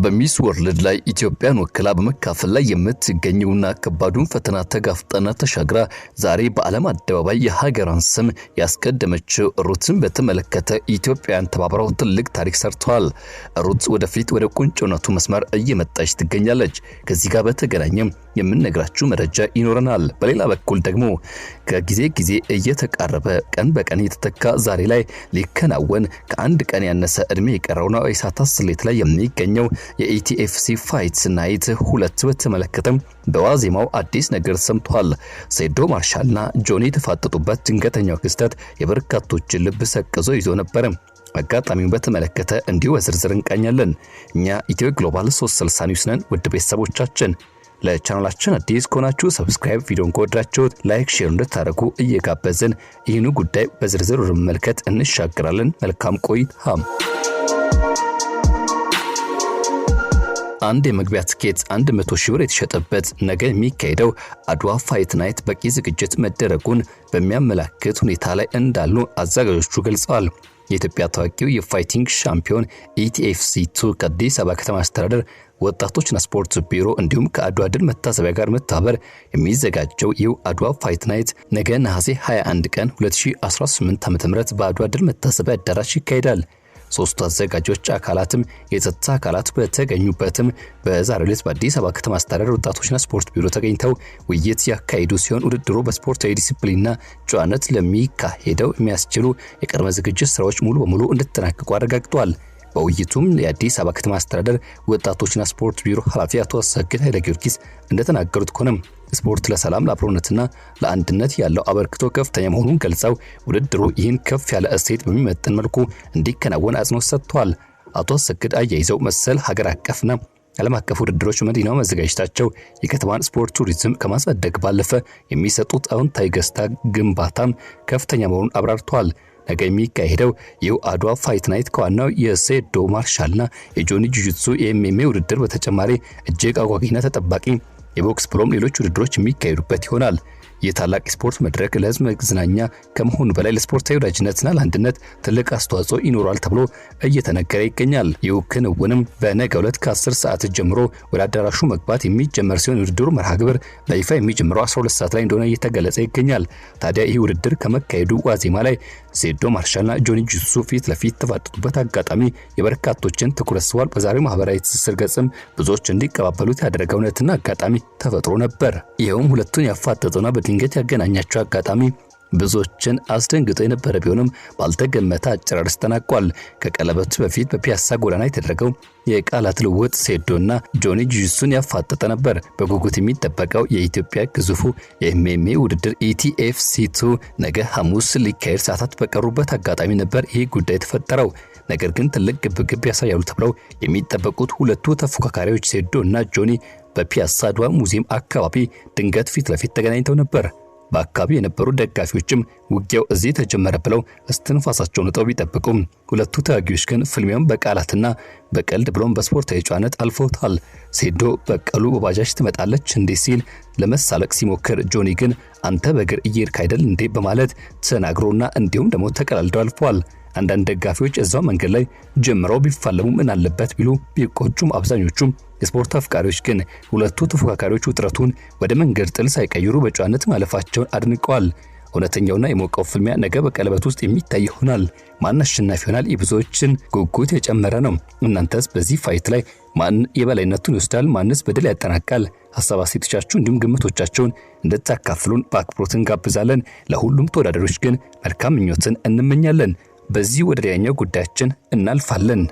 በሚስ ወርልድ ላይ ኢትዮጵያን ወክላ በመካፈል ላይ የምትገኘውና ከባዱን ፈተና ተጋፍጣና ተሻግራ ዛሬ በዓለም አደባባይ የሀገሯን ስም ያስቀደመችው ሩትን በተመለከተ ኢትዮጵያን ተባብረው ትልቅ ታሪክ ሰርተዋል። ሩት ወደፊት ወደ ቁንጮነቱ መስመር እየመጣች ትገኛለች። ከዚህ ጋር በተገናኘም የምንነግራችሁ መረጃ ይኖረናል። በሌላ በኩል ደግሞ ከጊዜ ጊዜ እየተቃረበ ቀን በቀን እየተተካ ዛሬ ላይ ሊከናወን ከአንድ ቀን ያነሰ እድሜ የቀረው ነው ኢሳት ስሌት ላይ የሚገኘው የኢቲኤፍሲ ፋይት ናይት 2 በተመለከተም በዋዜማው አዲስ ነገር ሰምቷል። ሴዶ ማርሻልና ጆኒ ተፋጠጡበት ድንገተኛው ክስተት የበርካቶችን ልብ ሰቅዞ ይዞ ነበር። አጋጣሚውን በተመለከተ እንዲሁ በዝርዝር እንቃኛለን። እኛ ኢትዮ ግሎባል 360 ኒውስ ነን። ውድ ቤተሰቦቻችን ለቻናላችን አዲስ ከሆናችሁ ሰብስክራይብ፣ ቪዲዮን ከወደዳችሁት ላይክ፣ ሼር እንድታደርጉ እየጋበዝን ይህን ጉዳይ በዝርዝር መመልከት እንሻገራለን። መልካም ቆይታ። አንድ የመግቢያ ትኬት 100 ሺህ ብር የተሸጠበት ነገ የሚካሄደው አድዋ ፋይት ናይት በቂ ዝግጅት መደረጉን በሚያመላክት ሁኔታ ላይ እንዳሉ አዘጋጆቹ ገልጸዋል። የኢትዮጵያ ታዋቂው የፋይቲንግ ሻምፒዮን ኢቲኤፍሲ2 ከአዲስ አበባ ከተማ አስተዳደር ወጣቶችና ስፖርት ቢሮ እንዲሁም ከአድዋ ድል መታሰቢያ ጋር መተባበር የሚዘጋጀው ይህ አድዋ ፋይት ናይት ነገ ነሐሴ 21 ቀን 2018 ዓ.ም በአድዋ ድል መታሰቢያ አዳራሽ ይካሄዳል። ሶስቱ አዘጋጆች አካላትም የጸጥታ አካላት በተገኙበትም በዛሬው ዕለት በአዲስ አበባ ከተማ አስተዳደር ወጣቶችና ስፖርት ቢሮ ተገኝተው ውይይት ያካሄዱ ሲሆን ውድድሩ በስፖርታዊ ዲሲፕሊንና ጨዋነት ለሚካሄደው የሚያስችሉ የቅድመ ዝግጅት ስራዎች ሙሉ በሙሉ እንዲጠናቀቁ አረጋግጠዋል። በውይይቱም የአዲስ አበባ ከተማ አስተዳደር ወጣቶችና ስፖርት ቢሮ ኃላፊ አቶ አሰግድ ኃይለ ጊዮርጊስ እንደተናገሩት ከሆነም ስፖርት ለሰላም ለአብሮነትና ለአንድነት ያለው አበርክቶ ከፍተኛ መሆኑን ገልጸው ውድድሩ ይህን ከፍ ያለ እሴት በሚመጥን መልኩ እንዲከናወን አጽንኦት ሰጥተዋል። አቶ አሰግድ አያይዘው መሰል ሀገር አቀፍና ዓለም አቀፍ ውድድሮች መዲናው መዘጋጀታቸው የከተማን ስፖርት ቱሪዝም ከማሳደግ ባለፈ የሚሰጡት አዎንታዊ ገጽታ ግንባታም ከፍተኛ መሆኑን አብራርተዋል። ነገ የሚካሄደው ይህ አድዋ ፋይት ናይት ከዋናው የሴዶ ማርሻልና የጆኒ ጁጁትሱ የኤምኤምኤ ውድድር በተጨማሪ እጅግ አጓጊና ተጠባቂ የቦክስ ብሎም ሌሎች ውድድሮች የሚካሄዱበት ይሆናል። የታላቅ ስፖርት መድረክ ለህዝብ መዝናኛ ከመሆኑ በላይ ለስፖርታዊ ወዳጅነትና ለአንድነት ትልቅ አስተዋጽኦ ይኖራል ተብሎ እየተነገረ ይገኛል። ይህ ክንውንም በነገው ዕለት ከ10 ሰዓት ጀምሮ ወደ አዳራሹ መግባት የሚጀመር ሲሆን ውድድሩ መርሃ ግብር በይፋ የሚጀምረው 12 ሰዓት ላይ እንደሆነ እየተገለጸ ይገኛል። ታዲያ ይህ ውድድር ከመካሄዱ ዋዜማ ላይ ሴዶ ማርሻልና ጆኒ ጁጁትሱ ፊት ለፊት ተፋጠጡበት አጋጣሚ የበርካቶችን ትኩረት ስቧል። በዛሬው ማህበራዊ ትስስር ገጽም ብዙዎች እንዲቀባበሉት ያደረገው እውነትና አጋጣሚ ተፈጥሮ ነበር። ይኸውም ሁለቱን ያፋጠጠውና በድንገት ያገናኛቸው አጋጣሚ ብዙዎችን አስደንግጦ የነበረ ቢሆንም ባልተገመተ አጨራረስ ተጠናቋል። ከቀለበቱ በፊት በፒያሳ ጎዳና የተደረገው የቃላት ልውውጥ ሴዶና ጆኒ ጁጁትሱን ያፋጠጠ ነበር። በጉጉት የሚጠበቀው የኢትዮጵያ ግዙፉ የኤምኤምኤ ውድድር ኢቲኤፍሲ2 ነገ ሐሙስ ሊካሄድ ሰዓታት በቀሩበት አጋጣሚ ነበር ይህ ጉዳይ የተፈጠረው። ነገር ግን ትልቅ ግብግብ ያሳያሉ ተብለው የሚጠበቁት ሁለቱ ተፎካካሪዎች ሴዶ እና ጆኒ በፒያሳ አድዋ ሙዚየም አካባቢ ድንገት ፊት ለፊት ተገናኝተው ነበር። በአካባቢው የነበሩ ደጋፊዎችም ውጊያው እዚህ ተጀመረ ብለው እስትንፋሳቸውን ጥለው ቢጠብቁም ሁለቱ ተዋጊዎች ግን ፍልሚያውን በቃላትና በቀልድ ብሎም በስፖርታዊ ጨዋነት አልፈውታል። ሴዶ በቀሉ በባጃጅ ትመጣለች እንዴ ሲል ለመሳለቅ ሲሞክር፣ ጆኒ ግን አንተ በእግር እየሄድክ አይደል እንዴ በማለት ተናግሮና እንዲሁም ደግሞ ተቀላልደው አልፈዋል። አንዳንድ ደጋፊዎች እዛው መንገድ ላይ ጀምረው ቢፋለሙ ምን አለበት ቢሉ ቢቆጩም አብዛኞቹም የስፖርት አፍቃሪዎች ግን ሁለቱ ተፎካካሪዎች ውጥረቱን ወደ መንገድ ጥል ሳይቀይሩ በጨዋነት ማለፋቸውን አድንቀዋል። እውነተኛውና የሞቀው ፍልሚያ ነገ በቀለበት ውስጥ የሚታይ ይሆናል። ማን አሸናፊ ይሆናል? የብዙዎችን ጉጉት የጨመረ ነው። እናንተስ በዚህ ፋይት ላይ ማን የበላይነቱን ይወስዳል? ማንስ በድል ያጠናቃል? ሐሳብ አስተያየቶቻችሁን እንዲሁም ግምቶቻችሁን እንድታካፍሉን በአክብሮት እንጋብዛለን። ለሁሉም ተወዳዳሪዎች ግን መልካም ምኞትን እንመኛለን። በዚህ ወደ ሌላኛው ጉዳያችን እናልፋለን።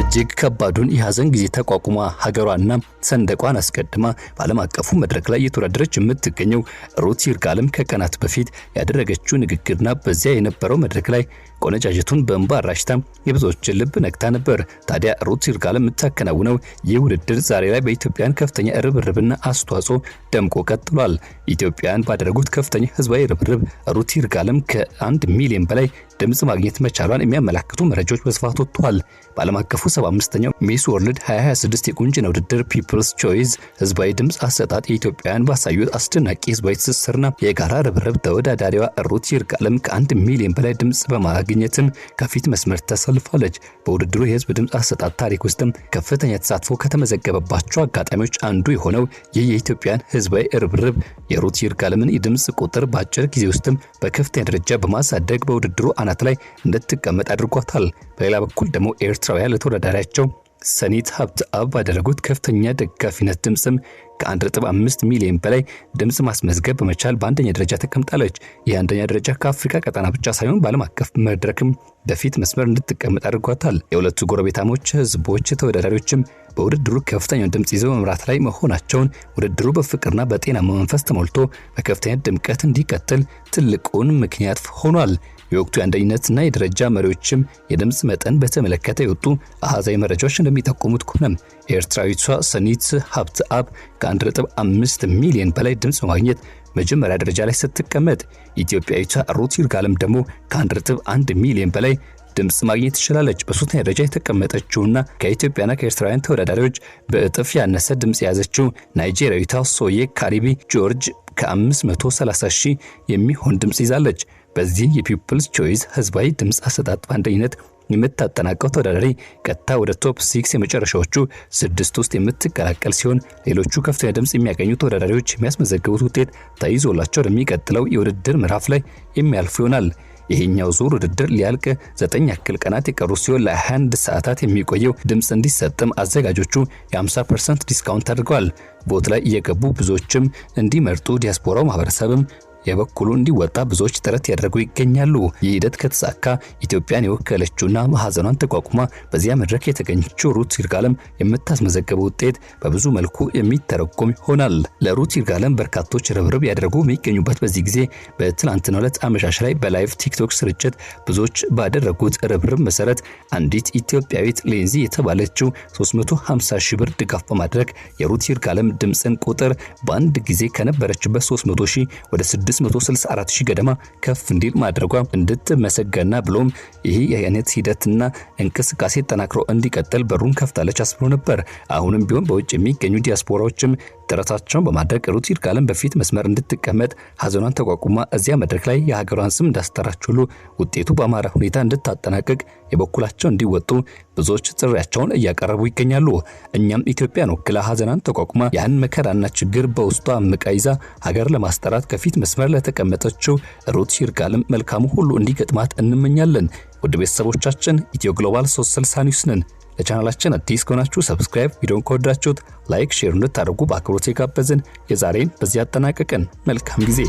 እጅግ ከባዱን የሐዘን ጊዜ ተቋቁማ ሀገሯና ሰንደቋን አስቀድማ በዓለም አቀፉ መድረክ ላይ የተወዳደረች የምትገኘው ሩት ይርጋለም ከቀናት በፊት ያደረገችው ንግግርና በዚያ የነበረው መድረክ ላይ ቆነጃጀቱን በእንባ አራጭታ የብዙዎችን ልብ ነክታ ነበር። ታዲያ ሩት ይርጋለም የምታከናውነው ይህ ውድድር ዛሬ ላይ በኢትዮጵያን ከፍተኛ ርብርብና አስተዋጽኦ ደምቆ ቀጥሏል። ኢትዮጵያን ባደረጉት ከፍተኛ ህዝባዊ ርብርብ ሩት ይርጋለም ከ1 ሚሊዮን በላይ ድምጽ ማግኘት መቻሏን የሚያመላክቱ መረጃዎች በስፋት ወጥተዋል። በዓለም አቀፉ በአቀፉ 75ኛው ሚስ ወርልድ 2026 የቁንጅና ውድድር ፒፕልስ ቾይስ ህዝባዊ ድምጽ አሰጣጥ የኢትዮጵያን ባሳዩት አስደናቂ ህዝባዊ ትስስርና የጋራ ርብርብ ተወዳዳሪዋ ሩት ይርጋለም ከ1 ሚሊዮን በላይ ድምጽ በማግኘትም ከፊት መስመር ተሰልፋለች። በውድድሩ የህዝብ ድምጽ አሰጣጥ ታሪክ ውስጥም ከፍተኛ ተሳትፎ ከተመዘገበባቸው አጋጣሚዎች አንዱ የሆነው ይህ የኢትዮጵያን ህዝባዊ ርብርብ የሩት ይርጋለምን የድምጽ ቁጥር በአጭር ጊዜ ውስጥም በከፍተኛ ደረጃ በማሳደግ በውድድሩ አናት ላይ እንድትቀመጥ አድርጓታል። በሌላ በኩል ደግሞ ኤርትራውያን ለተወዳዳሪያቸው ሰኒት ሀብተአብ ባደረጉት ከፍተኛ ደጋፊነት ድምጽም ከ1.5 ሚሊዮን በላይ ድምጽ ማስመዝገብ በመቻል በአንደኛ ደረጃ ተቀምጣለች። ይህ አንደኛ ደረጃ ከአፍሪካ ቀጠና ብቻ ሳይሆን በዓለም አቀፍ መድረክም በፊት መስመር እንድትቀመጥ አድርጓታል። የሁለቱ ጎረቤታሞች ህዝቦች ተወዳዳሪዎችም በውድድሩ ከፍተኛ ድምጽ ይዘው መምራት ላይ መሆናቸውን ውድድሩ በፍቅርና በጤናማ መንፈስ ተሞልቶ በከፍተኛ ድምቀት እንዲቀጥል ትልቁን ምክንያት ሆኗል። የወቅቱ የአንደኝነትና የደረጃ መሪዎችም የድምጽ መጠን በተመለከተ የወጡ አሃዛዊ መረጃዎች እንደሚጠቁሙት ከሆነ ኤርትራዊቷ ሰኒት ሀብተአብ ከ1.5 ሚሊዮን በላይ ድምጽ በማግኘት መጀመሪያ ደረጃ ላይ ስትቀመጥ፣ ኢትዮጵያዊቷ ሩት ይርጋለም ደግሞ ከ1.1 ሚሊዮን በላይ ድምጽ ማግኘት ትችላለች። በሶስተኛ ደረጃ የተቀመጠችውና ከኢትዮጵያና ከኤርትራውያን ተወዳዳሪዎች በእጥፍ ያነሰ ድምጽ የያዘችው ናይጄሪያዊቷ ሶዬ ካሪቢ ጆርጅ ከ530 ሺህ የሚሆን ድምጽ ይዛለች። በዚህ የፒፕልስ ቾይስ ህዝባዊ ድምጽ አሰጣጥ በአንደኝነት የምታጠናቀው ተወዳዳሪ ቀጥታ ወደ ቶፕ 6 የመጨረሻዎቹ 6 ውስጥ የምትቀላቀል ሲሆን ሌሎቹ ከፍተኛ ድምጽ የሚያገኙ ተወዳዳሪዎች የሚያስመዘግቡት ውጤት ተይዞላቸው ለሚቀጥለው የውድድር ምዕራፍ ላይ የሚያልፉ ይሆናል። ይሄኛው ዙር ውድድር ሊያልቅ 9 ያክል ቀናት የቀሩ ሲሆን ለ21 ሰዓታት የሚቆየው ድምጽ እንዲሰጥም አዘጋጆቹ የ50% ዲስካውንት አድርገዋል። ቦት ላይ እየገቡ ብዙዎችም እንዲመርጡ ዲያስፖራው ማህበረሰብም የበኩሉ እንዲወጣ ብዙዎች ጥረት ያደርጉ ይገኛሉ። ይህ ሂደት ከተሳካ ኢትዮጵያን የወከለችውና ማህፀኗን ተቋቁማ በዚያ መድረክ የተገኘችው ሩት ይርጋለም የምታስመዘገበው ውጤት በብዙ መልኩ የሚተረጎም ይሆናል። ለሩት ይርጋለም በርካቶች ርብርብ ያደረጉ የሚገኙበት በዚህ ጊዜ በትላንትናው ዕለት አመሻሽ ላይ በላይቭ ቲክቶክ ስርጭት ብዙዎች ባደረጉት ርብርብ መሰረት አንዲት ኢትዮጵያዊት ሌንዚ የተባለችው 350 ሺህ ብር ድጋፍ በማድረግ የሩት ይርጋለም ድምጽን ቁጥር በአንድ ጊዜ ከነበረችበት 300 ሺህ ወደ 664 ሺህ ገደማ ከፍ እንዲል ማድረጓ እንድትመሰገንና ብሎም ይህ የአይነት ሂደትና እንቅስቃሴ ተጠናክሮ እንዲቀጥል በሩን ከፍታለች አስብሎ ነበር። አሁንም ቢሆን በውጭ የሚገኙ ዲያስፖራዎችም ጥረታቸውን በማድረግ ሩት ይርጋለም በፊት መስመር እንድትቀመጥ ሀዘኗን ተቋቁማ እዚያ መድረክ ላይ የሀገሯን ስም እንዳስጠራች ሁሉ ውጤቱ በአማረ ሁኔታ እንድታጠናቀቅ የበኩላቸው እንዲወጡ ብዙዎች ጥሪያቸውን እያቀረቡ ይገኛሉ። እኛም ኢትዮጵያን ወክላ ሀዘኗን ተቋቁማ ያን መከራና ችግር በውስጧ አምቃ ይዛ ሀገር ለማስጠራት ከፊት መስመር ለተቀመጠችው ሩት ይርጋለም መልካሙ ሁሉ እንዲገጥማት እንመኛለን። ውድ ቤተሰቦቻችን ኢትዮ ግሎባል 360 ኒውስ ነን። ለቻናላችን አዲስ ከሆናችሁ ሰብስክራይብ፣ ቪዲዮን ከወዳችሁት ላይክ፣ ሼር እንድታደርጉ በአክብሮት የጋበዝን የዛሬን በዚህ አጠናቀቅን። መልካም ጊዜ።